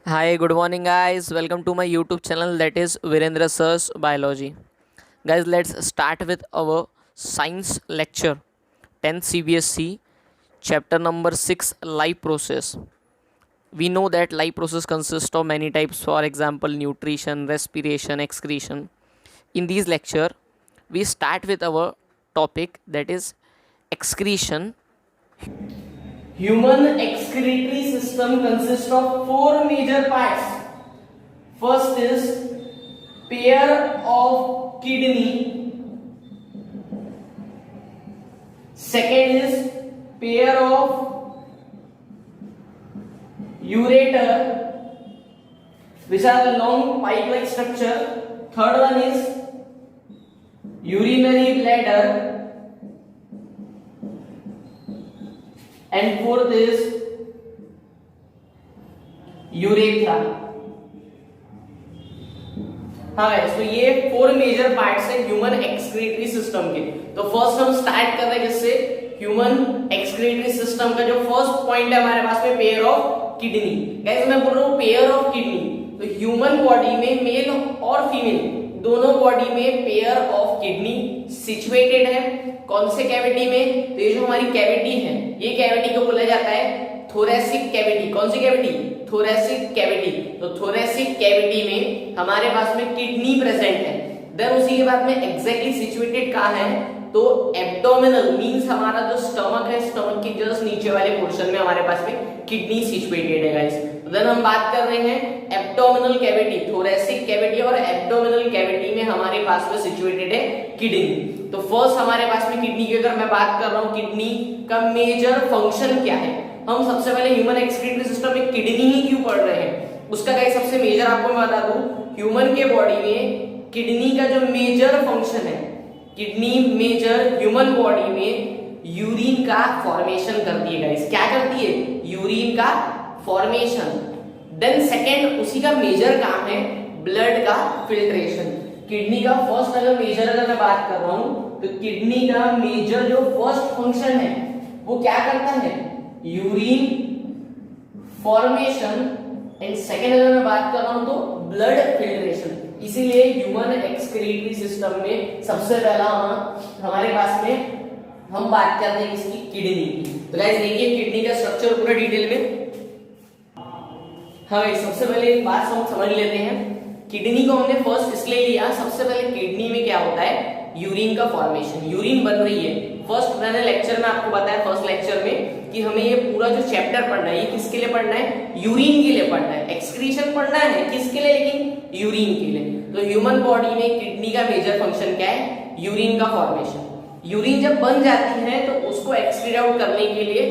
Hi, good morning, guys. Welcome to my YouTube channel that is Virendra Sir's Biology. Guys, let's start with our science lecture 10th CBSC, chapter number 6, life process. We know that life process consists of many types, for example, nutrition, respiration, excretion. In this lecture, we start with our topic that is excretion. Human excretory system consists of four major parts. First is pair of kidney. Second is pair of ureter, which are long pipe-like structure. Third one is urinary bladder. And fourth is urethra. हाँ guys, तो ये four major parts है human excretory system के. तो first हम start कर रहे हैं किससे? ह्यूमन एक्सक्रीटरी सिस्टम का जो फर्स्ट पॉइंट है हमारे पास में पेयर ऑफ किडनी. गाइस मैं बोल रहा हूँ पेयर ऑफ किडनी, तो ह्यूमन बॉडी में मेल और फीमेल दोनों बॉडी में पेयर ऑफ किडनी सिचुएटेड है. कौन से कैविटी में? तो ये जो हमारी कैविटी है, ये कैविटी को बोला जाता है थोरेसिक कैविटी. कौन सी कैविटी? Thoracic cavity. तो थोरेसिक कैविटी में हमारे पास में किडनी प्रेजेंट है. देन उसी के बाद में एग्जैक्टली सिचुएटेड कहाँ है? तो एब्डोमिनल मींस हमारा जो स्टमक है, स्टमक के जस्ट नीचे वाले पोर्शन में हमारे पास में किडनी सिचुएटेड है गाइस. देन हम बात कर रहे हैं एब्डोमिनल कैविटी, थोरेसिक कैविटी और एब्डोमिनल कैविटी में हमारे पास में सिचुएटेड है किडनी. तो फर्स्ट हमारे पास में किडनी की अगर मैं बात कर रहा हूँ, किडनी का मेजर फंक्शन क्या है? हम सबसे पहले ह्यूमन एक्सक्रीटरी सिस्टम में किडनी ही क्यों पढ़ रहे हैं उसका गाइस सबसे मेजर आपको मैं बता दूं. ह्यूमन के बॉडी में किडनी का जो मेजर फंक्शन है, किडनी मेजर ह्यूमन बॉडी में यूरिन का फॉर्मेशन करती है गाइस. क्या करती है? यूरिन का फॉर्मेशन. देन सेकेंड उसी का मेजर काम है ब्लड का फिल्ट्रेशन. किडनी का फर्स्ट अगर मेजर अगर मैं बात कर रहा हूं, तो किडनी का मेजर जो फर्स्ट फंक्शन है वो क्या करता है? Urine formation. एंड सेकेंड अगर मैं बात कर रहा हूं तो ब्लड फिल्ट्रेशन. इसीलिए ह्यूमन एक्सक्रीटरी सिस्टम में सबसे पहला हमारे पास में हम बात करते हैं इसकी किडनी की. तो गाइस देखिए किडनी का स्ट्रक्चर पूरा डिटेल में. हाँ सबसे पहले एक बात हम समझ लेते हैं. किडनी को हमने फर्स्ट इसलिए लिया, सबसे पहले किडनी में क्या होता है? यूरिन का फॉर्मेशन. यूरिन बन रही है. फर्स्ट मैंने लेक्चर में आपको बताया, फर्स्ट लेक्चर में, कि हमें ये पूरा जो चैप्टर पढ़ना है ये किसके लिए पढ़ना है? यूरिन के लिए पढ़ना है. एक्सक्रीशन पढ़ना है किसके लिए? लेकिन यूरिन के लिए. तो ह्यूमन बॉडी में किडनी का मेजर फंक्शन क्या है? यूरिन का फॉर्मेशन. यूरिन जब बन जाती है तो उसको एक्सक्रीट आउट करने के लिए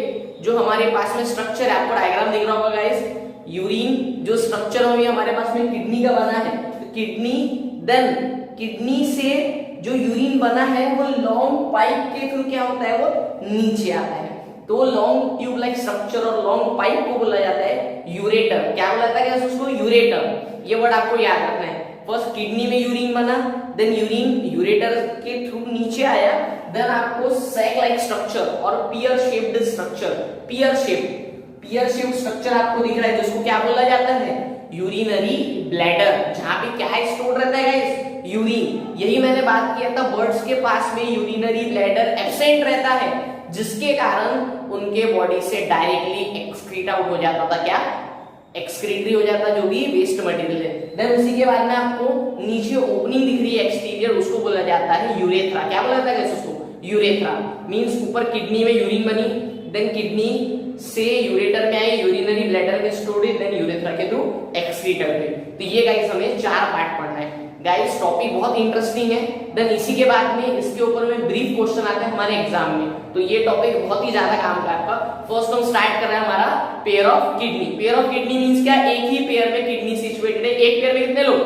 जो हमारे पास में स्ट्रक्चर है, आपको डायग्राम दिख रहा होगा गाइस. यूरिन जो स्ट्रक्चर है हमारे पास में किडनी का बना है. तो किडनी, देन किडनी से जो यूरिन बना है वो लॉन्ग पाइप के थ्रू क्या होता है? वो नीचे आता है. तो लॉन्ग ट्यूब लाइक स्ट्रक्चर और लॉन्ग पाइप को बोला जाता है यूरेटर. क्या बोला जाता है उसको? यूरेटर. ये वर्ड आपको याद रखना है. फर्स्ट किडनी में यूरिन बना, देन यूरिन यूरेटर के थ्रू नीचे आया, देन आपको सैक लाइक स्ट्रक्चर और pear shaped structure, pear shaped structure आपको दिख रहा है जिसको क्या बोला जाता है? Urinary bladder. जहां पे क्या है स्टोर रहता है गाइस? यूरिन. यही मैंने बात किया था, बर्ड्स के पास में यूरिनरी ब्लैडर एब्सेंट रहता है, जिसके कारण उनके बॉडी से डायरेक्टली एक्सक्रीट आउट हो जाता था. क्या? एक्सक्रीटरी हो जाता जो भी वेस्ट मटेरियल है. देन उसी के बाद में आपको नीचे ओपनिंग दिख रही है एक्सटीरियर, उसको बोला जाता है यूरेथ्रा. क्या बोला जाता है उसको? यूरेथ्रा. मींस ऊपर किडनी में यूरिन बनी, देन किडनी से यूरेटर में आई, यूरिनरी ब्लैडर में स्टोर्ड, देन यूरेथ्रा के थ्रू एक्सक्रीट हुई. तो ये गाइस हमें चार पार्ट पढ़ना है. गाइस टॉपिक बहुत इंटरेस्टिंग है. देन इसी के बाद में इसके ऊपर में ब्रीफ क्वेश्चन आता है हमारे एग्जाम में. तो ये टॉपिक बहुत ही ज्यादा काम का आपका. फर्स्ट हम स्टार्ट कर रहे हैं हमारा pair of kidney. Pair of kidney means क्या? एक ही पेयर में किडनी सिचुएटेड है. एक पेयर में कितने लोग?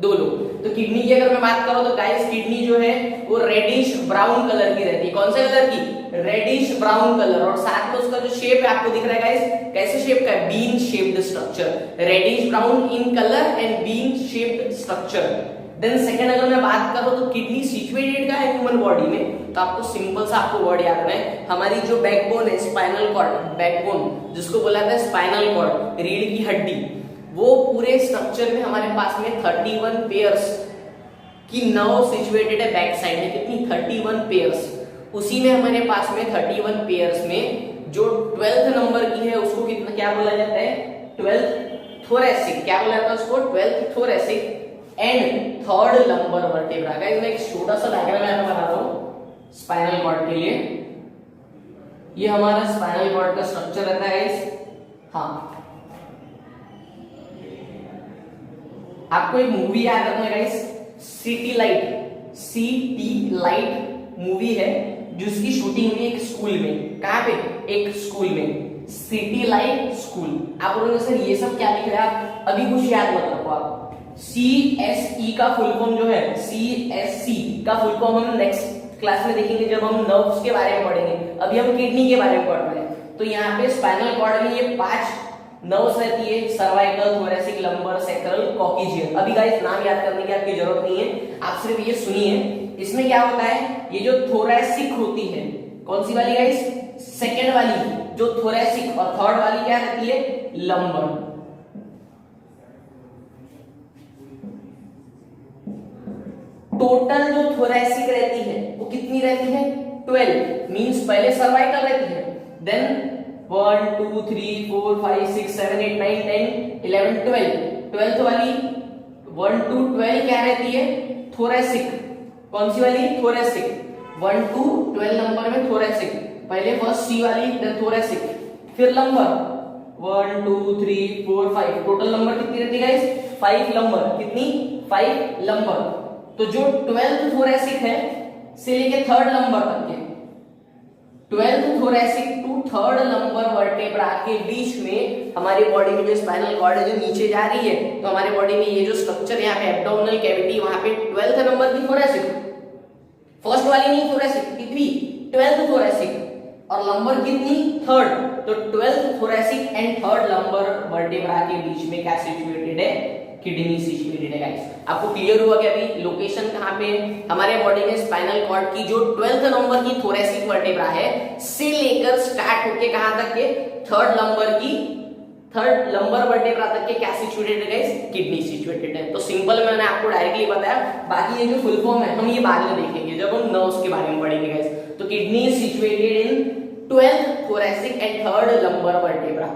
दो लोग. तो किडनी की अगर मैं बात करूं तो गाइस किडनी जो है वो रेडिश ब्राउन कलर की रहती है. कौन से कलर की? Reddish brown colour. और साथ में उसका जो शेप है आपको दिख रहा है गाइस, कैसे शेप का है? Bean shaped structure. Reddish brown in colour and bean shaped structure. Then second अगर मैं बात करूं तो किडनी सिचुएटेड का है ह्यूमन बॉडी में, तो आपको सिंपल सा आपको वर्ड याद रखना है. हमारी जो बैकबोन है, स्पाइनल कॉर्ड, बैकबोन जिसको बोला जाता है स्पाइनल कॉर्ड, रीढ़ की हड्डी, वो पूरे स्ट्रक्चर में हमारे पास में 31 पेयर्स की नर्व सिचुएटेड है बैक साइड में। कितनी? 31 पेयर्स। उसी में हमारे पास में 31 पेयर्स में जो 12th नंबर की है उसको कितना क्या बोला जाता है? 12th thoracic. क्या बोला जाता है उसको? 12th thoracic and third lumbar vertebra. Guys मैं एक छोटा सा डायग्राम यहाँ पे बना रहा हूँ स्पाइनल कॉर्ड के लिए। ये हमारा स्पाइनल कॉर्ड का स्ट्रक्चर रहता है गाइस। हाँ, आपको एक मूवी याद रखना guys, city light. City light movie है जिसकी शूटिंग हुई एक स्कूल में। कहां पे? एक स्कूल में, सिटी लाइट स्कूल। आप बोलोगे सर ये सब क्या लिख रहा है? आप अभी कुछ याद मत रखो। आप CSE का फुल फॉर्म जो है, CSC का फुल फॉर्म हम नेक्स्ट क्लास में देखेंगे जब हम नर्व्स के बारे में पढ़ेंगे। अभी हम किडनी के बारे में पढ़ रहे हैं। तो यहाँ पे स्पाइनल कॉर्ड में ये 5 नर्व्स रहती है, cervical, thoracic, lumbar, sacral, coccygeal. अभी गाइस नाम याद करने की आपकी जरूरत नहीं है, आप सिर्फ ये सुनिए। इसमें क्या होता है? ये जो थोरेसिक होती है, कौन सी वाली गाइस? सेकंड वाली जो थोरेसिक, और थर्ड वाली क्या रहती है? लंबर। टोटल जो थोरेसिक रहती है वो कितनी रहती है? 12। मींस पहले सर्वाइकल रहती है, देन 1 2 3 4 5 6 7 8 9 10 11 12। 12th वाली 1 to 12 क्या रहती है? थोरेसिक। कौन सी वाली? थोरेसिक। 1 to 12 नंबर में थोरेसिक। पहले फर्स्ट सी वाली, देन थोरेसिक, फिर लंबर 1 2 3 4 5। टोटल नंबर कितनी रहती है गाइस? 5 लंबर। कितनी? 5 लंबर। तो जो 12th थोरेसिक है से लेके थर्ड नंबर तक के, 12th thoracic to third number vertebra के बीच में हमारी बॉडी में जो स्पाइनल कॉर्ड है जो नीचे जा रही है, तो हमारी बॉडी में ये जो स्ट्रक्चर यहाँ पे एब्डोमिनल कैविटी, वहां पे 12th नंबर की थोरेसिक, फर्स्ट वाली नहीं थोरेसिक, कितनी? 12th thoracic. और लंबर कितनी? थर्ड। तो 12th thoracic and third lumbar vertebra के बीच में क्या सिचुएटेड है? किडनी सिचुएटेड है गाइस। आपको क्लियर हुआ कि अभी लोकेशन कहां पे हमारे बॉडी में स्पाइनल कॉर्ड की जो 12th नंबर की थोरेसिक वर्टेब्रा है से लेकर स्टार्ट होके कहां तक के थर्ड लंबर वर्टेब्रा तक के क्या सिचुएटेड है गाइस? किडनी सिचुएटेड है। तो सिंपल मैंने आपको डायरेक्टली बताया, बाकी ये जो फुल फॉर्म है हम ये बाद में देखेंगे जब हम नर्व्स के बारे में पढ़ेंगे गाइस। तो kidney is situated in 12th thoracic and third lumbar vertebra.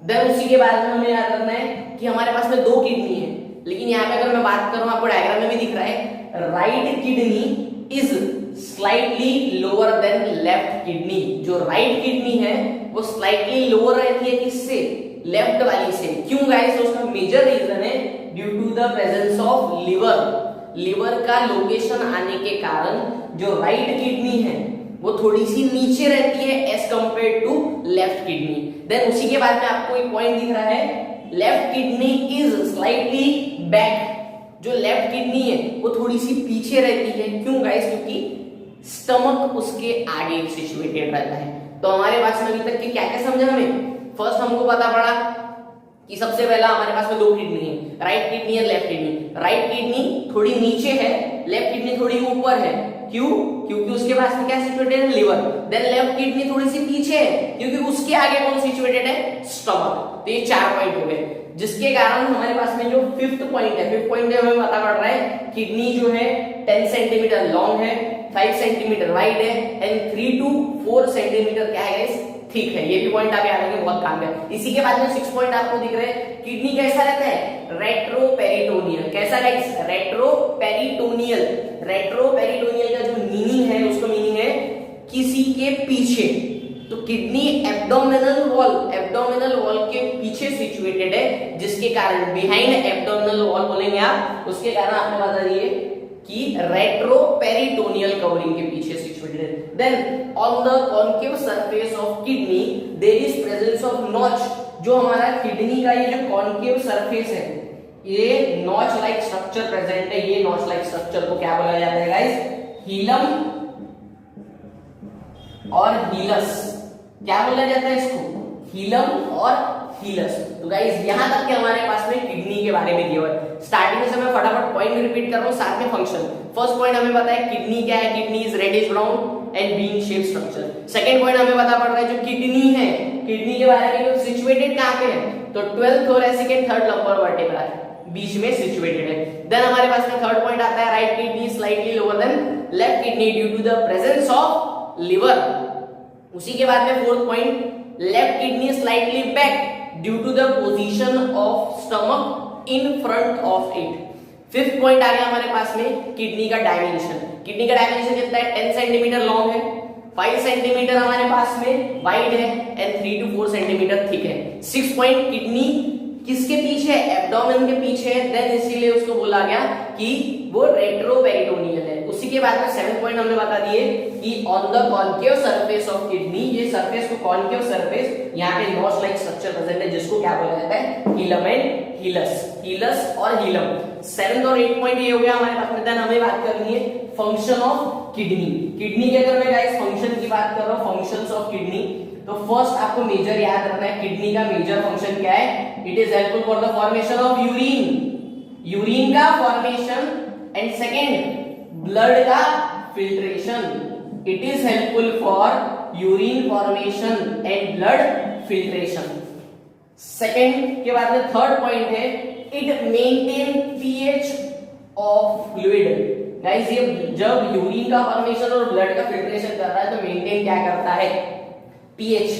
Then उसी के बाद में हमें याद रखना है कि हमारे पास में 2 किडनी है, लेकिन यहाँ पे अगर मैं बात करूं, आपको डायग्राम में भी दिख रहा है, right kidney is slightly lower than left kidney. जो राइट किडनी है वो स्लाइटली लोअर रहती है किससे? लेफ्ट वाली से। क्यों गाइस? उसका मेजर रीजन है due to the presence of liver. Liver का लोकेशन आने के कारण जो राइट किडनी है वो थोड़ी सी नीचे रहती है as compare to left kidney. Then उसी के बाद में आपको एक पॉइंट दिख रहा है, left kidney is slightly back. जो लेफ्ट किडनी है वो थोड़ी सी पीछे रहती है। क्यों गाइस? क्योंकि स्टमक उसके आगे सिचुएटेड रहता है। तो हमारे पास में अभी तक के क्या क्या समझा हमें? फर्स्ट हमको पता पड़ा कि सबसे पहला हमारे पास में 2 किडनी है, राइट किडनी और लेफ्ट किडनी। राइट किडनी थोड़ी नीचे है, लेफ्ट किडनी थोड़ी ऊपर है। क्यों? क्योंकि उसके पास में क्या सिचुएटेड है? लिवर। देन लेफ्ट किडनी थोड़ी सी पीछे है क्योंकि उसके आगे कौन सिचुएटेड है? स्टमक। तो ये 4 पॉइंट हो गए, जिसके कारण हमारे पास में जो 5th पॉइंट है, 5th पॉइंट हमें पता पड़ रहा है किडनी जो है 10 सेंटीमीटर लॉन्ग है, 5 सेंटीमीटर वाइड है एंड 3 to 4 सेंटीमीटर क्या है? ठीक है। ये भी पॉइंट आप याद रखेंगे, बहुत काम है। इसी के बाद में 6 पॉइंट आपको दिख रहे हैं। किडनी कैसा रहता है? रेट्रोपेरिटोनियल। कैसा गाइस? रेट्रोपेरिटोनियल। रेट्रोपेरिटोनियल का जो मीनिंग है, उसका मीनिंग है किसी के पीछे। तो किडनी एब्डोमिनल वॉल के पीछे सिचुएटेड है, जिसके कारण बिहाइंड एब्डोमिनल वॉल बोलेंगे आप, उसके कारण आपने बता दिए कि रेट्रोपेरिटोनियल कवरिंग के पीछे सिचुएटेड है। Then on the concave surface of kidney there is presence of notch. जो हमारा किडनी का ये जो कॉन्केव सरफेस है, ये नॉच लाइक स्ट्रक्चर प्रेजेंट है। ये नॉच लाइक स्ट्रक्चर को क्या बोला जाता है गाइस? हीलम और हीलस। क्या बोला जाता है इसको? हीलम और हीलस। तो गाइस यहां तक के हमारे पास में किडनी के बारे में दिया हुआ है। स्टार्टिंग से मैं फटाफट पॉइंट रिपीट कर रहा हूं, साथ में फंक्शन। फर्स्ट पॉइंट हमें पता है किडनी क्या है? Kidney is reddish brown and bean shape structure. Second point हमें पता पड़ रहा है जो किडनी है, किडनी के बारे में सिचुएटेड कहां पे है? तो 12th thoracic and 3rd lumbar vertebra बीच में सिचुएटेड है। देन हमारे पास में थर्ड पॉइंट आता है right kidney slightly lower than left kidney due to the presence of liver. उसी के बाद में fourth point left kidney slightly back due to the position of stomach in front of it. Fifth point आ गया हमारे पास में kidney का dimension. Kidney का डायमेंशन कितना है? 10 सेंटीमीटर लॉन्ग है, 5 सेंटीमीटर हमारे पास में वाइड है एंड 3 to 4 सेंटीमीटर थिक है। 6 पॉइंट किडनी किसके पीछे? एब्डोमेन के पीछे है, देन इसीलिए उसको बोला गया कि वो रेट्रोपेरिटोनियल है। उसी के बाद में 7 पॉइंट हमने बता दिए कि on the concave surface of kidney, ये सरफेस को कॉन्केव सरफेस, यहाँ पे नॉच लाइक स्ट्रक्चर प्रेजेंट है जिसको क्या बोला जाता है? हिलम एंड हिलस, हिलस और हिलम। 7 और 8 पॉइंट ये हो गया हमारे पास में। देन हमें बात करनी है फंक्शन ऑफ किडनी। किडनी के अगर मैं गाइस फंक्शन की बात कर रहा हूं, फंक्शंस ऑफ किडनी, तो फर्स्ट आपको मेजर याद रखना है किडनी का मेजर फंक्शन क्या है? It is helpful for the formation of urine, urine का फॉर्मेशन, एंड सेकंड ब्लड का filtration. It is helpful for urine formation and blood filtration. Second के बाद में थर्ड पॉइंट है it maintain pH of fluid. Guys ये जब urine का formation और ब्लड का फिल्ट्रेशन कर रहा है तो मेंटेन क्या करता है? पीएच।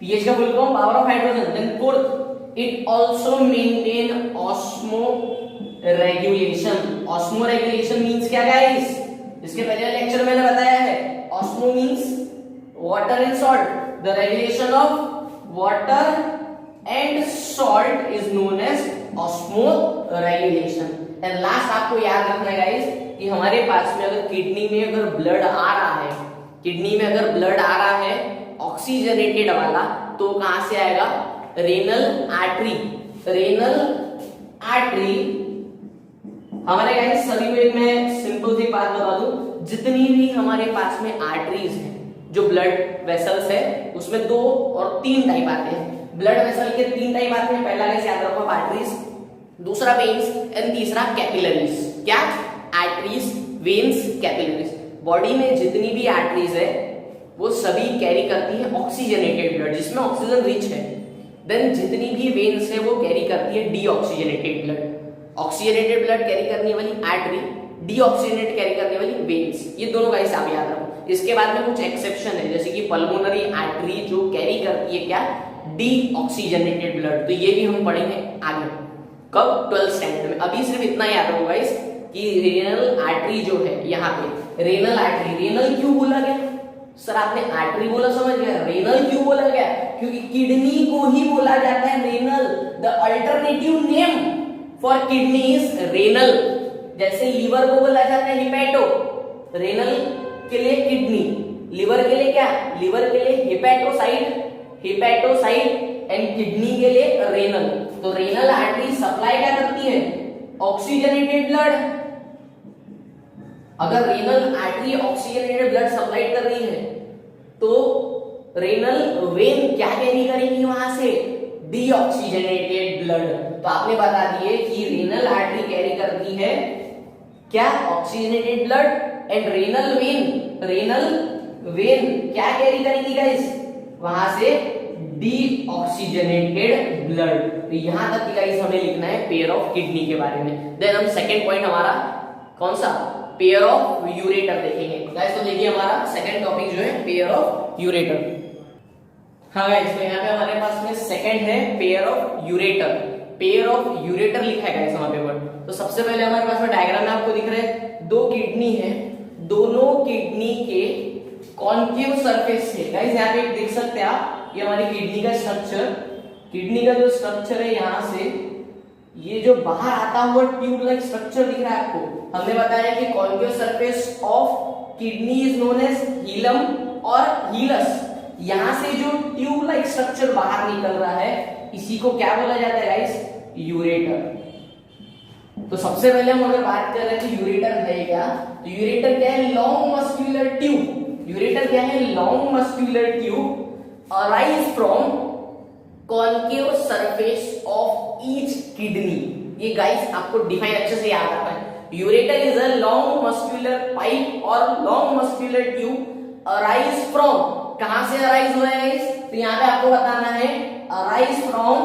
पीएच का full form power of hydrogen. Then fourth it also maintain osmoregulation. Osmoregulation means क्या गाइस? इसके पहले लेक्चर में मैंने बताया है osmo means water and salt, the regulation of water and salt is known as osmoregulation. And last आपको याद रखना है गाइस कि हमारे पास में अगर किडनी में अगर ब्लड आ रहा है, किडनी में अगर ब्लड आ रहा है ऑक्सीजनेटेड वाला, तो कहां से आएगा? Renal artery. रेनल आर्टरी हमारे गाइस सभी को एक मैं सिंपल सी बात बता दूं, जितनी भी हमारे पास में आर्टरीज है, जो ब्लड वेसल्स है, उसमें 2 और 3 टाइप आते हैं। ब्लड वेसल के 3 टाइप आते हैं। पहला कैसे याद रखो? आर्टरीज, दूसरा वेन्स एंड तीसरा कैपिलरीज। क्या? Arteries, veins, capillaries. बॉडी में जितनी भी आर्टरीज है वो सभी कैरी करती है ऑक्सीजनेटेड ब्लड जिसमें ऑक्सीजन रिच है। देन जितनी भी वेन्स है वो कैरी करती है deoxygenated blood. Oxygenated blood carry करने वाली आर्टरी, डीऑक्सीजनेटेड कैरी करने वाली वेन्स। ये दोनों का हिसाब याद रखो। इसके बाद में कुछ एक्सेप्शन है जैसे कि पल्मोनरी आर्टरी जो कैरी करती है क्या? Deoxygenated blood. तो ये भी हम पढ़ेंगे आगे। कब? 12th स्टैंडर्ड में। अभी सिर्फ इतना याद रखो गाइस कि रेनल आर्टरी जो है, यहाँ पे रेनल आर्टरी, रेनल क्यों बोला गया? सर आपने आर्टरी बोला समझ गया, रेनल क्यों बोला गया? क्योंकि किडनी को ही बोला जाता है renal. The alternative name for kidney is renal. जैसे लीवर को बोला जाता है हिपैटो, रेनल के लिए किडनी, लिवर के लिए क्या? लिवर के लिए हिपैटोसाइट, हिपैटोसाइट, एंड किडनी के लिए रेनल। तो रेनल आर्टरी सप्लाई क्या करती है? Oxygenated blood. अगर renal artery oxygenated blood supply कर रही है तो रेनल वेन क्या कैरी करेगी वहां से? Deoxygenated blood. तो आपने बता दिए कि रेनल आर्टरी कैरी करती है क्या? Oxygenated blood, and renal vein, renal vein क्या कैरी करेगी गाइस? वहां से डीऑक्सीजनेटेड ब्लड। तो यहां तक गाइस हमें लिखना है पेयर ऑफ किडनी के बारे में। देन हम सेकंड पॉइंट हमारा कौन सा? पेयर ऑफ यूरेटर देखेंगे गाइस। तो देखिए हमारा सेकंड टॉपिक जो है पेयर ऑफ यूरेटर। हाँ गाइस, तो यहाँ पे हमारे पास में सेकंड है pair of ureter. Pair of ureter लिखा है गाइस हमारे पेपर। तो सबसे पहले हमारे पास में डायग्राम में आपको दिख रहा है 2 किडनी है, दोनों किडनी के कॉन्केव सरफेस से गाइस यहाँ पे देख सकते हैं आप, ये हमारी किडनी का स्ट्रक्चर, किडनी का जो स्ट्रक्चर है यहां से ये जो बाहर आता हुआ ट्यूब लाइक स्ट्रक्चर दिख रहा है आपको। हमने बताया कि concave surface of kidney is known as hilum और हिलस। यहां से जो ट्यूब लाइक स्ट्रक्चर बाहर निकल रहा है इसी को क्या बोला जाता है गाइस? यूरेटर। तो सबसे पहले हम अगर बात कर रहे हैं कि यूरेटर है क्या, तो यूरेटर क्या है? Long muscular tube. यूरेटर क्या है? Long muscular tube arise from concave surface of each kidney। ये गाइस आपको डिफाइन अच्छे से याद रखना है। Ureter is a long muscular pipe और long muscular tube arise from, कहां से अराइज हुआ है गाइस? तो यहाँ पे आपको बताना है arise from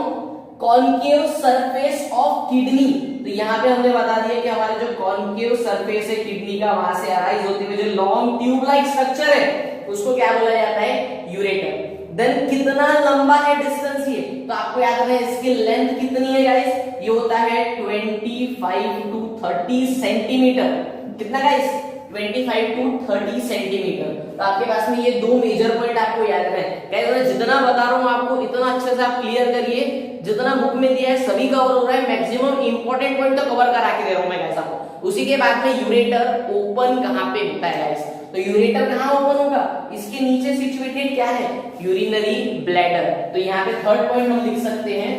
concave surface of kidney. तो यहाँ पे हमने बता दिया कि हमारे जो कॉनकेव सरफेस है किडनी का, वहां से अराइज होते हुए जो लॉन्ग ट्यूब लाइक स्ट्रक्चर है उसको क्या बोला जाता है, यूरेटर। देन कितना लंबा है डिस्टेंस ये, तो आपको याद रखना है इसकी लेंथ कितनी है गाइस, ये होता है 25 टू 30 सेंटीमीटर। कितना गाइस, 25 टू 30 सेंटीमीटर। तो आपके पास में ये दो मेजर पॉइंट आपको याद रखना है। गाइस मैं जितना बता रहा हूं आपको इतना अच्छे से आप क्लियर करिए, जितना बुक में दिया है सभी कवर हो रहा है, मैक्सिमम इंपॉर्टेंट पॉइंट तो कवर करा के दे रहा हूं मैं गाइस आपको। उसी के बाद में यूरेटर ओपन कहां पे होता है गाइस, तो यूरेटर कहां ओपन होगा, इसके नीचे सिचुएटेड क्या है, यूरिनरी ब्लैडर। तो यहाँ पे थर्ड पॉइंट हम लिख सकते हैं,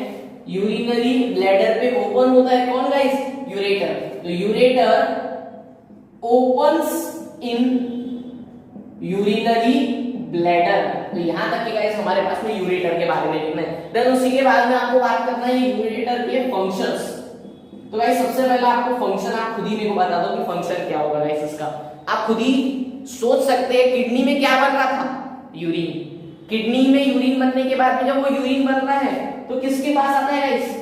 यूरिनरी ब्लैडर पे ओपन होता है कौन गाइस, यूरेटर। तो यूरेटर ओपन्स इन यूरिनरी ब्लैडर। तो यहां तक कि गाइस हमारे पास में यूरेटर के बारे में लिखना है। देन उसी के बाद में आपको बात करना है यूरेटर के फंक्शंस। तो गाइस सबसे पहले आपको फंक्शन आप खुद ही मेरे को बता दो कि फंक्शन क्या होगा गाइस इसका। आप खुद ही सोच सकते हैं किडनी में क्या बन रहा था, यूरिन। किडनी में यूरिन बनने के बाद में जब वो यूरिन बन रहा है तो किसके पास आता है गाइस,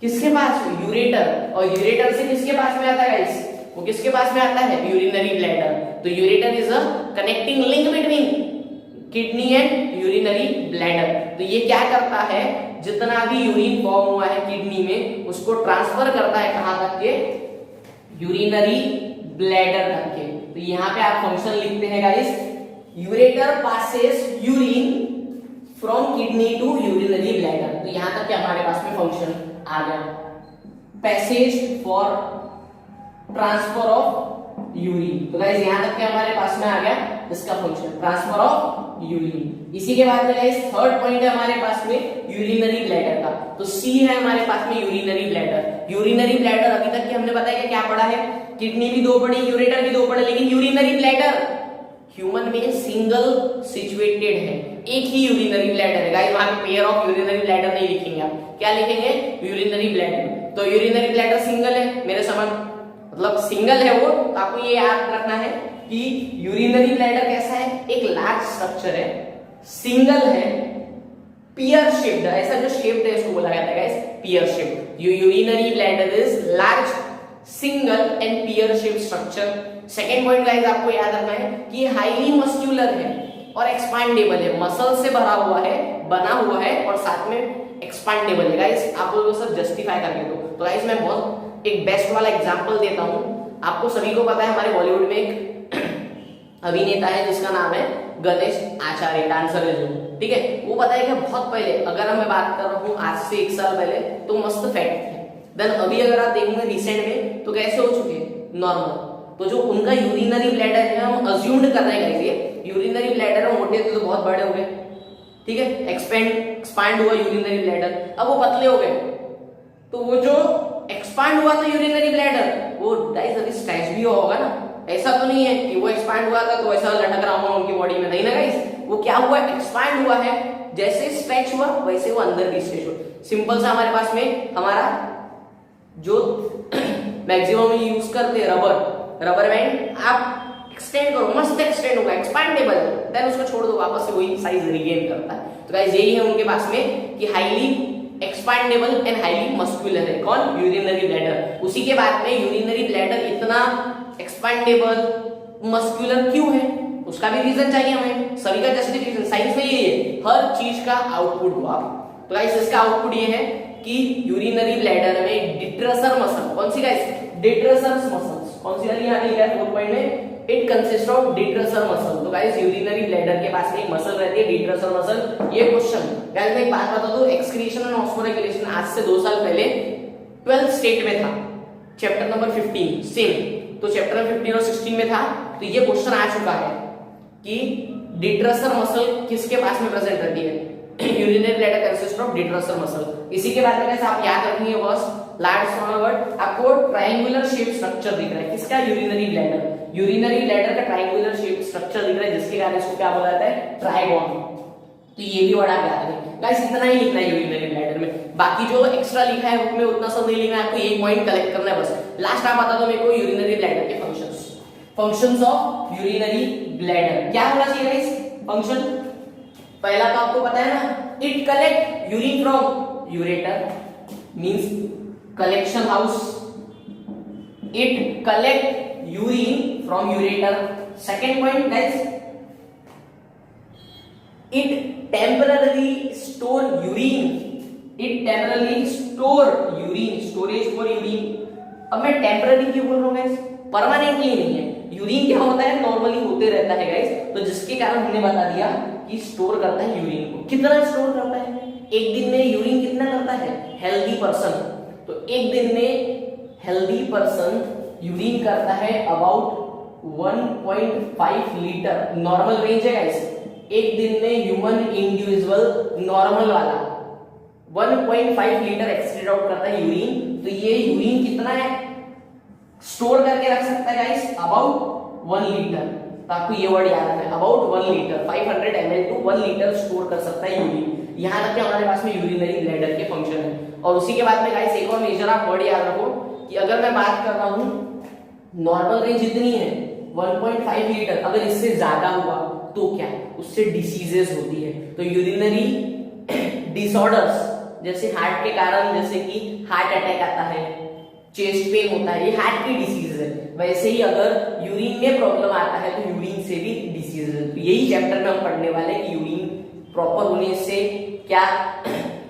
किसके पास, यूरेटर। और यूरेटर से किसके पास में आता है गाइस, वो किसके पास में आता है, यूरिनरी ब्लैडर। तो ureter is a connecting link between kidney and urinary bladder. तो ये क्या करता है, जितना भी यूरिन फॉर्म हुआ है किडनी में उसको ट्रांसफर करता है कहां तक के, यूरिनरी ब्लैडर तक के। तो यहाँ पे आप फंक्शन लिखते हैं guys, ureter passes urine from kidney to urinary bladder. तो यहाँ तक के हमारे पास में फंक्शन आ गया, passage for transfer of urine. तो गाइस यहाँ तक के हमारे पास में आ गया इसका फंक्शन, ट्रांसफर ऑफ यूरिन। इसी के बाद में गाइस थर्ड पॉइंट है हमारे पास में यूरिनरी ब्लैडर का। तो सी है हमारे पास में यूरिनरी ब्लैडर। यूरिनरी ब्लैडर अभी तक के हमने बताया कि क्या पढ़ा है, किडनी भी दो पढ़ी, यूरेटर भी दो पढ़े, लेकिन यूरिनरी ब्लैडर ह्यूमन में सिंगल सिचुएटेड है, एक ही यूरिनरी ब्लैडर है गाइस। वहां पे पेयर ऑफ यूरिनरी ब्लैडर नहीं लिखेंगे आप, क्या लिखेंगे, यूरिनरी ब्लैडर। तो यूरिनरी ब्लैडर सिंगल है मेरे समझ, मतलब सिंगल है वो। तो आपको ये याद रखना है कि यूरिनरी ब्लैडर कैसा है, एक लार्ज स्ट्रक्चर है, सिंगल है, पियर शेप्ड। ऐसा जो शेप्ड है इसको बोला जाता है guys pear shaped. Urinary bladder is large, single and pear shaped structure. Second point guys आपको याद रखना है कि हाईली मस्कुलर है और एक्सपांडेबल है, मसल से भरा हुआ है, बना हुआ है और साथ में एक्सपांडेबल है गाइस। आप लोगों को सब जस्टिफाई करके दो। तो गाइस मैं बहुत एक बेस्ट वाला एग्जांपल देता हूं। आपको सभी को पता है हमारे बॉलीवुड में एक अभिनेता है जिसका नाम है गणेश आचार्य, डांसर है जो, ठीक है। वो पता है कि बहुत पहले, अगर मैं बात कर रहा हूँ आज से 1 साल पहले, तो मस्त फैट थे। देन अभी अगर आप देखेंगे रिसेंट में तो कैसे हो चुके, नॉर्मल। तो जो उनका यूरिनरी ब्लैडर है, हम अज्यूम्ड कर रहे हैं ये यूरिनरी ब्लैडर है, मोटे थे तो बहुत बड़े हो गए, ठीक है, एक्सपैंड हुआ यूरिनरी ब्लैडर, अब वो पतले हो गए। तो वो जो एक्सपांड हुआ था यूरिनरी ब्लैडर, वो गाइस अभी स्ट्रेच भी होगा ना। ऐसा तो नहीं है कि वो एक्सपांड हुआ था तो ऐसा लटक रहा होगा उनकी बॉडी में, नहीं ना गाइस। वो क्या हुआ, एक्सपांड हुआ है, जैसे स्ट्रेच हुआ वैसे वो अंदर भी स्ट्रेच हुआ। सिंपल सा हमारे पास में हमारा जो मैक्सिमम यूज करते हैं रबर बैंड, आप एक्सटेंड करो, मस्त एक्सटेंड होगा, एक्सपांडेबल, देन उसको छोड़ दो, वापस से वही साइज रिगेन करता है। तो गाइस यही है उनके पास में कि highly expandable and highly muscular है कौन, यूरिनरी ब्लैडर। उसी के बाद में यूरिनरी ब्लैडर इतना एक्सपांडेबल मस्कुलर क्यों है, उसका भी रीजन चाहिए हमें। सभी का जस्टिफिकेशन साइंस में ये है, हर चीज का आउटपुट हुआ। तो गाइस इसका आउटपुट ये है कि यूरिनरी ब्लैडर में डिट्रेसर मसल, कौन सी गाइस, डिट्रेसर मसल्स, कौन सी वाली यहाँ लिखा है 4 पॉइंट में, it consist of detrusor muscle. तो गाइस यूरिनरी ब्लैडर के पास में एक मसल रहती है डिट्रेसर मसल। ये क्वेश्चन गाइस मैं एक बात बता दूं, एक्सक्रीशन एंड ऑस्मोरेगुलेशन आज से 2 साल पहले 12th स्टेट में था, चैप्टर नंबर 15 सेम। तो चैप्टर 15 और 16 में था। तो ये क्वेश्चन आ चुका है कि डिट्रेसर मसल किसके पास में प्रेजेंट रहती है, urinary bladder consist of detrusor muscle. इसी के बाद में आप याद रखेंगे बस लार्ज स्मॉल वर्ड, आपको ट्रायंगुलर शेप स्ट्रक्चर दिख रहा है किसका, यूरिनरी ब्लैडर। यूरिनरी ब्लैडर का ट्रायंगुलर शेप स्ट्रक्चर दिख रहा है, जिसके कारण इसको क्या बोला जाता है, ट्राइगोन। तो ये भी वर्ड आप याद रखें गाइस, इतना ही लिखना है यूरिनरी ब्लैडर में। बाकी जो एक्स्ट्रा लिखा है बुक में उतना सब नहीं लिखना है, आपको एक पॉइंट कलेक्ट करना है बस। लास्ट आप बता दो मेरे को यूरिनरी ब्लैडर के फंक्शंस ऑफ यूरिनरी ब्लैडर क्या होना चाहिए गाइस। फंक्शन पहला तो आपको पता है ना, it collect urine from ureter means collection house. It collect urine from ureter. Second point guys, it temporarily store urine. It temporarily store urine. Storage for urine. अब मैं टेम्पररी क्यों बोल रहा हूँ गाइस, परमानेंटली नहीं है। यूरिन क्या होता है, नॉर्मली होते रहता है गाइस, तो जिसके कारण हमने बता दिया कि स्टोर करता है यूरिन को। कितना स्टोर करता है, एक दिन में यूरिन कितना करता है हेल्दी पर्सन, तो एक दिन में हेल्दी पर्सन यूरिन करता है अबाउट 1.5 लीटर। नॉर्मल रेंज है गाइस, एक दिन में ह्यूमन इंडिविजुअल नॉर्मल वाला 1.5 लीटर एक्सक्रीट आउट करता है यूरिन। तो ये यूरिन कितना है स्टोर करके रख सकता है गाइस, अबाउट 1 लीटर। तो आपको ये वर्ड याद रखना है, about 1 litre, 500 ml to 1 litre store कर सकता है यूरिन। यहाँ तक कि हमारे पास में यूरिनरी ब्लैडर के फंक्शन है। और उसी के बाद में गाइस एक और मेजर आप वर्ड याद रखो कि अगर मैं बात कर रहा हूँ नॉर्मल रेंज जितनी है 1.5 लीटर, अगर इससे ज्यादा हुआ तो क्या, उससे डिसीजेस होती है। तो यूरिनरी डिसऑर्डर्स जैसे हार्ट के कारण, जैसे कि हार्ट अटैक आता है, चेस्ट पेन होता है, ये हार्ट की डिसीज है। वैसे ही अगर यूरिन में प्रॉब्लम आता है तो यूरिन से भी डिसीज है। तो यही चैप्टर में हम पढ़ने वाले हैं कि यूरिन प्रॉपर होने से क्या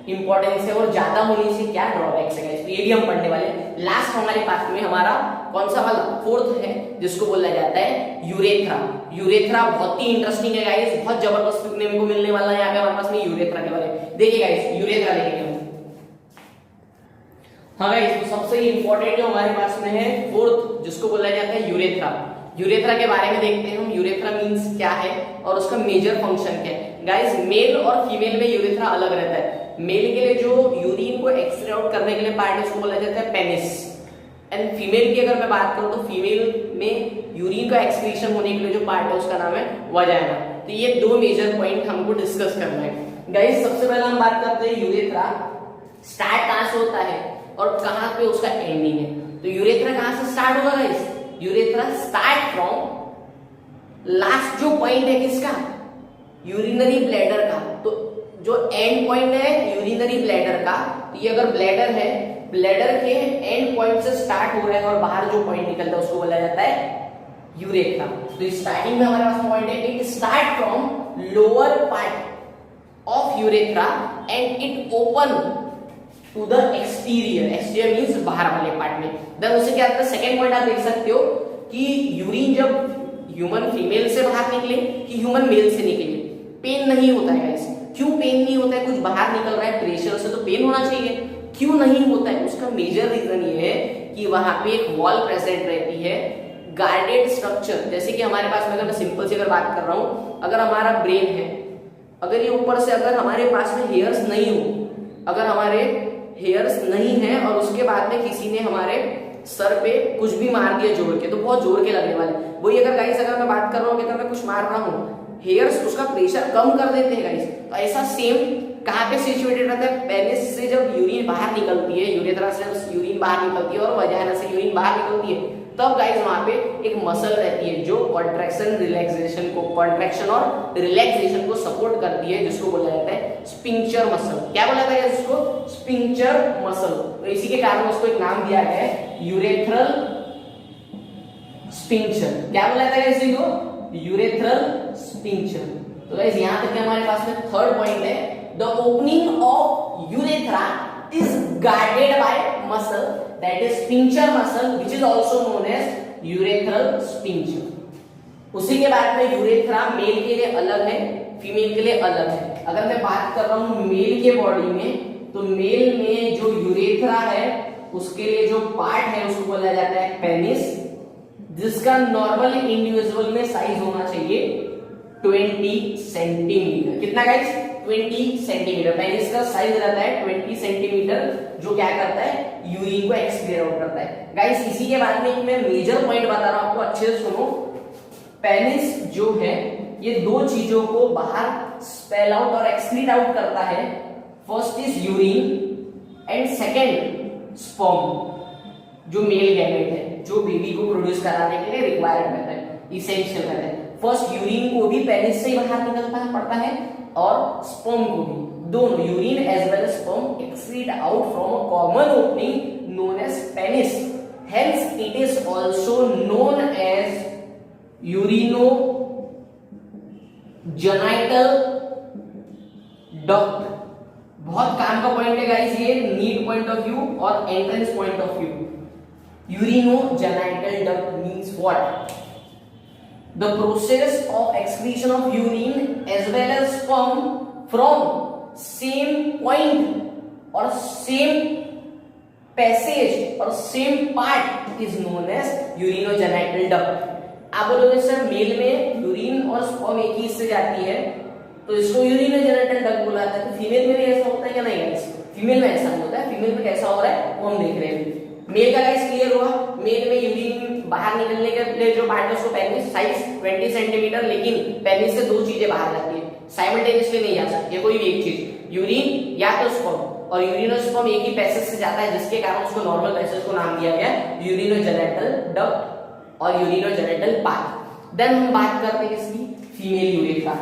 इंपॉर्टेंस है और ज्यादा होने से क्या ड्रॉबैक्स है। तो ये भी हम पढ़ने वाले हैं। लास्ट हमारे पास में हमारा कौन सा वाला, फोर्थ है, जिसको बोला जाता है यूरेथ्रा। यूरेथ्रा बहुत ही इंटरेस्टिंग है गाइस, बहुत जबरदस्त सीखने को मिलने वाला है यहाँ पे हमारे पास में यूरेथ्रा के बारे में। देखिए गाइस यूरेथ्रा देखेंगे हम। हाँ गाइस, तो सबसे इंपॉर्टेंट जो हमारे पास में है फोर्थ, जिसको बोला जाता है यूरेथ्रा। यूरेथ्रा के बारे में देखते हैं हम, यूरेथ्रा मींस क्या है और उसका मेजर फंक्शन क्या है। गाइस मेल और फीमेल में यूरेथ्रा अलग रहता है। मेल के लिए जो यूरिन को एक्सक्रीट आउट करने के लिए पार्ट है उसको बोला जाता है पेनिस, एंड फीमेल की अगर मैं बात करूं तो फीमेल में यूरिन का एक्सक्रीशन होने के लिए जो पार्ट है उसका नाम है वजाइना। तो ये दो मेजर पॉइंट हमको डिस्कस करना है गाइस। सबसे पहले हम बात करते हैं यूरेथ्रा स्टार्ट कहां से होता है और कहां पे उसका एंडिंग है। तो यूरेथ्रा कहां से स्टार्ट होगा guys, urethra start from last जो पॉइंट है किसका, यूरिनरी ब्लैडर का। तो जो एंड पॉइंट है यूरिनरी ब्लैडर का, तो ये अगर ब्लैडर है, ब्लैडर के एंड पॉइंट से स्टार्ट हो रहा है और बाहर जो पॉइंट निकलता है उसको बोला जाता है यूरेथ्रा। तो स्टार्टिंग में हमारे पास पॉइंट है, it start from lower part of urethra and it open to the exterior. Exterior means बाहर वाले पार्ट में। देन उसे क्या आता है, सेकंड पॉइंट आप देख सकते हो कि यूरिन जब ह्यूमन फीमेल से बाहर निकले कि ह्यूमन मेल से निकले, पेन नहीं होता है गाइस। क्यों पेन नहीं होता है, कुछ बाहर निकल रहा है प्रेशर से तो पेन होना चाहिए, क्यों नहीं होता है, उसका मेजर रीजन ये है कि वहां पे एक वॉल प्रेजेंट रहती है, गार्डेड स्ट्रक्चर। जैसे कि हमारे पास में अगर मैं सिंपल से अगर बात कर रहा हूं, अगर हमारा ब्रेन है, अगर ये ऊपर से अगर हमारे पास में हेयर्स नहीं हो, अगर हमारे हेयर्स नहीं है और उसके बाद में किसी ने हमारे सर पे कुछ भी मार दिया जोड़ के, तो बहुत जोर के लगने वाले। वही अगर गाइस अगर मैं बात कर रहा हूँ कि मैं कुछ मार रहा हूँ, हेयर्स उसका प्रेशर कम कर देते हैं गाइस। तो ऐसा सेम कहाँ पे सिचुएटेड रहता है, पेनिस से जब यूरिन बाहर निकलती है, यूरेथ्रा से यूरिन बाहर निकलती है और वजाइना से यूरिन बाहर निकलती है, तब गाइस वहां पे एक मसल रहती है जो कॉन्ट्रैक्शन रिलैक्सेशन को, कॉन्ट्रैक्शन और रिलैक्सेशन को सपोर्ट करती है, जिसको बोला जाता है स्फिंक्टर मसल। क्या बोला जाता है इसको, स्फिंक्टर मसल। तो इसी के कारण उसको एक नाम दिया गया है यूरेथ्रल स्फिंक्टर। क्या बोला जाता है इसी को, यूरेथ्रल स्फिंक्टर। तो गाइस यहां तक हमारे पास में थर्ड पॉइंट है, the opening of urethra is guarded by muscle, that is sphincter muscle, which is also known as urethral sphincter. उसी के बाद में यूरेथ्रा मेल के लिए अलग है, फीमेल के लिए अलग है। अगर मैं बात कर रहा हूं मेल के बॉडी में, तो मेल में जो यूरेथ्रा है उसके लिए जो पार्ट है उसको बोला जाता है पेनिस, जिसका नॉर्मल इंडिविजुअल में साइज होना चाहिए 20 सेंटीमीटर। कितना गाइस, 20 सेंटीमीटर। पेनिस का साइज रहता है 20 सेंटीमीटर, जो क्या करता है, यूरिन को एक्सक्रीट आउट करता है। गाइस इसी के बाद में मैं मेजर पॉइंट बता रहा हूं आपको, अच्छे से सुनो। पेनिस जो है ये दो चीजों को बाहर स्पेल आउट और एक्सक्रीट आउट करता है। First is urine and second sperm, जो मेल गैमेट है, जो बेबी को प्रोड्यूस कराने के लिए रिक्वायर्ड रहता है, इसेंशियल रहता है। फर्स्ट यूरिन को भी पेनिस से ही बाहर निकलना पड़ता है और स्पर्म को भी, दोनों urine as well as sperm excrete out from a common opening known as penis, hence it is also known as urinogenital duct. बहुत काम का पॉइंट है गाइस ये, नीट पॉइंट ऑफ व्यू और entrance point of view. Urinogenital duct means what? The process of excretion of urine as well as sperm from same point or same passage or same part is known as urinogenital duct। आप बोलोगे sir mail में urine और sperm एक ही से जाती है तो इसको यूरिनोजेनिटल डक्ट बोला जाता है, तो फीमेल में भी ऐसा होता है या नहीं गाइस? फीमेल में ऐसा नहीं होता है। फीमेल में कैसा हो रहा है वो हम देख रहे हैं। मेल का गाइस क्लियर हुआ, मेल में यूरिन बाहर निकलने के लिए जो पार्ट है उसको पेनिस, साइज 20 सेंटीमीटर, लेकिन पेनिस से दो चीजें बाहर जाती है, साइमल्टेनियसली नहीं जा सकती कोई भी एक चीज, यूरिन या तो स्पर्म, और यूरिन और स्पर्म एक ही पैसेज से जाता है जिसके कारण उसको नॉर्मल पैसेज को नाम दिया गया यूरिनोजेनिटल डक्ट और यूरिनोजेनिटल पाथ। देन हम बात करते हैं इसकी फीमेल यूरिन का।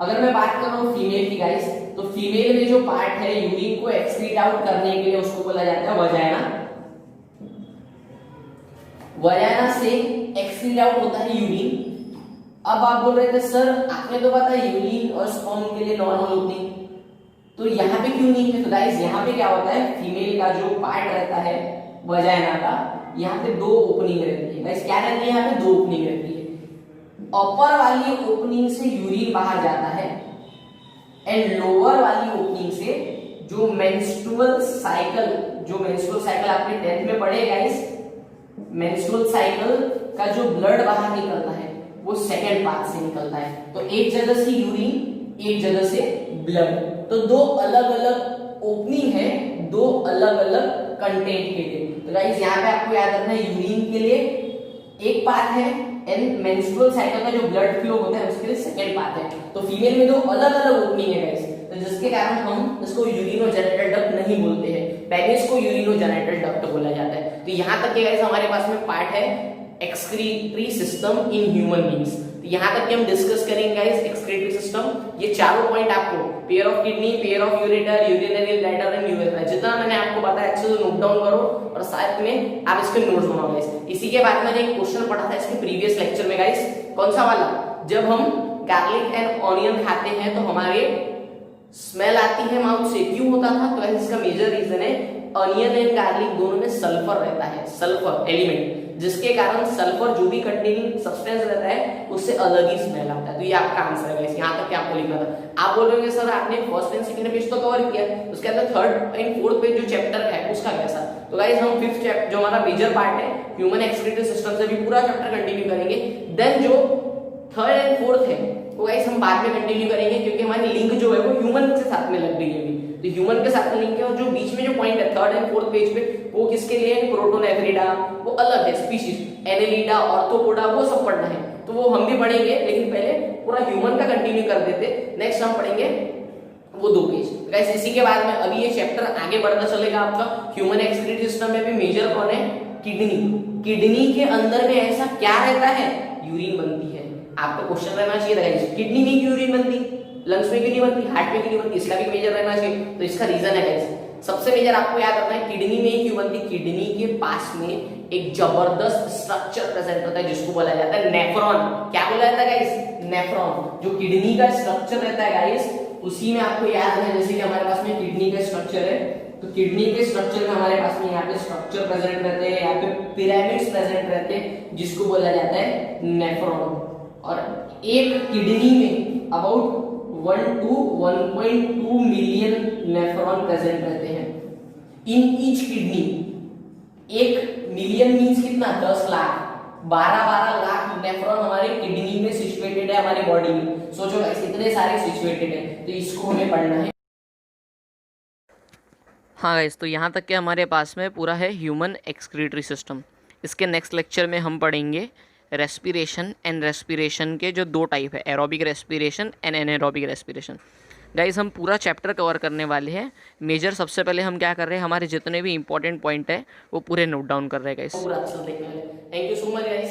अगर मैं बात कर रहा हूँ फीमेल की गाइस, तो फीमेल में जो पार्ट है यूरिन को एक्सक्रीट आउट करने के लिए उसको बोला जाता है वजाइना। वजाइना से एक्सक्रीट आउट होता है यूरिन। अब आप बोल रहे थे सर आपने तो पता है यूरिन और स्पर्म के लिए नॉर्मल ओपनिंग, तो यहाँ पे क्यों नहीं है? तो गाइस यहाँ पे क्या होता है, फीमेल का जो पार्ट रहता है वजाइना का, यहाँ पे दो ओपनिंग रहती है गाइस। क्या रहती है? यहाँ पे दो ओपनिंग रहती है। अपर वाली ओपनिंग से यूरिन बाहर जाता है एंड लोअर वाली ओपनिंग से जो मेंस्ट्रुअल साइकिल आपने 10th में पढ़े गाइस, मेंस्ट्रुअल साइकिल का जो ब्लड बाहर निकलता है वो सेकेंड पार्ट से निकलता है। तो एक जगह से यूरिन, एक जगह से ब्लड, तो दो अलग अलग ओपनिंग है, दो अलग अलग कंटेंट के लिए। तो गाइस यहाँ पे आपको याद रखना है यूरिन के लिए एक पार्ट है एंड मेंस्ट्रुअल साइकिल का जो ब्लड फ्लो होता है उसके लिए सेकेंड पार्ट है। तो फीमेल में दो अलग अलग ओपनिंग है गाइस, तो जिसके कारण हम इसको यूरिनोजेनिटल डक्ट नहीं बोलते हैं, पेनिस को यूरिनोजेनिटल डक्ट बोला जाता है। तो यहाँ तक के गाइस हमारे पास में पार्ट है excretory system in human beings. तो यहाँ तक के हम डिस्कस करेंगे गाइस एक्सक्रीटरी सिस्टम। ये चारों पॉइंट आपको pair of kidney, pair of ureter, urinary bladder and urethra, जितना मैंने आपको बताया अच्छे से नोट डाउन करो और साथ में आप इसके नोट्स बनाओ गाइस। इसी के बाद मैंने एक क्वेश्चन पढ़ा था इसके प्रीवियस लेक्चर में गाइस, कौन सा वाला, जब हम गार्लिक एंड ऑनियन खाते हैं तो हमारे स्मेल आती है माउथ से, क्यों होता था? तो इसका मेजर रीजन है ऑनियन एंड गार्लिक दोनों में सल्फर रहता है, सल्फर एलिमेंट, जिसके कारण सल्फर जो भी कंटेनिंग सब्सटेंस रहता है उससे अलग ही स्मेल आता है। तो ये आपका आंसर है गाइस, यहाँ तक क्या आपको लिखना था। आप बोलोगे सर आपने फर्स्ट एंड सेकंड पेज तो कवर किया, उसके अंदर थर्ड एंड फोर्थ पेज जो चैप्टर है उसका कैसा? तो गाइस हम फिफ्थ चैप्टर जो हमारा मेजर पार्ट है ह्यूमन एक्सक्रीटरी सिस्टम से भी पूरा चैप्टर कंटिन्यू करेंगे। देन जो थर्ड एंड फोर्थ है वो गाइस हम बाद में कंटिन्यू करेंगे, क्योंकि हमारी लिंक जो है वो ह्यूमन के साथ में लग गई है अभी, तो ह्यूमन के साथ में लिंक है। और जो बीच में जो पॉइंट है थर्ड एंड फोर्थ पेज पे वो किसके लिए है? प्रोटोनेफ्रिडा, वो अलग है स्पीशीज, एनेलिडा, ऑर्थोपोडा, वो सब पढ़ना है, तो वो हम भी पढ़ेंगे, लेकिन पहले पूरा ह्यूमन का कंटिन्यू कर देते। नेक्स्ट हम पढ़ेंगे वो दो पेज गाइस। इसी के बाद में अभी ये चैप्टर आगे बढ़ता चलेगा आपका। ह्यूमन एक्सक्रीटरी सिस्टम में भी मेजर कौन है? किडनी। किडनी के अंदर में ऐसा क्या रहता है? यूरिन बनती है। आपका क्वेश्चन रहना चाहिए गाइस, किडनी में क्यों यूरिन बनती, लंग्स में क्यों नहीं बनती, हार्ट में क्यों नहीं बनती, इसका भी मेजर रहना चाहिए। तो इसका रीजन है गाइस, सबसे मेजर आपको याद रखना है किडनी में क्यों बनती। किडनी के पास में एक जबरदस्त स्ट्रक्चर प्रेजेंट होता है जिसको बोला जाता है नेफ्रॉन। क्या बोला जाता है गाइस? नेफ्रॉन। जो किडनी का स्ट्रक्चर रहता है गाइस, उसी में आपको याद है, जैसे कि हमारे पास में किडनी का स्ट्रक्चर है, तो किडनी के स्ट्रक्चर में हमारे पास में यहाँ पे स्ट्रक्चर प्रेजेंट रहते हैं, यहाँ पे पिरामिड्स प्रेजेंट रहते हैं जिसको बोला जाता है नेफ्रॉन। और एक किडनी में about 1 to 1.2 million nephron present रहते हैं इन ईच किडनी। एक मिलियन मींस कितना? 10 लाख, 12 लाख नेफ्रॉन हमारे किडनी में सिचुएटेड है, हमारी बॉडी में। सोचो गाइस इतने सारे सिचुएटेड है, तो इसको हमें पढ़ना है। हाँ गाइस, तो यहाँ तक के हमारे पास में पूरा है ह्यूमन एक्सक्रीटरी सिस्टम। इसके नेक्स्ट लेक्चर में हम पढ़ेंगे रेस्पिरेशन एंड रेस्पिरेशन के जो दो टाइप है, aerobic respiration and anaerobic respiration. Guys हम पूरा चैप्टर कवर करने वाले हैं। मेजर सबसे पहले हम क्या कर रहे हैं, हमारे जितने भी इंपॉर्टेंट पॉइंट है वो पूरे नोट डाउन कर रहे हैं guys. Thank you so much guys.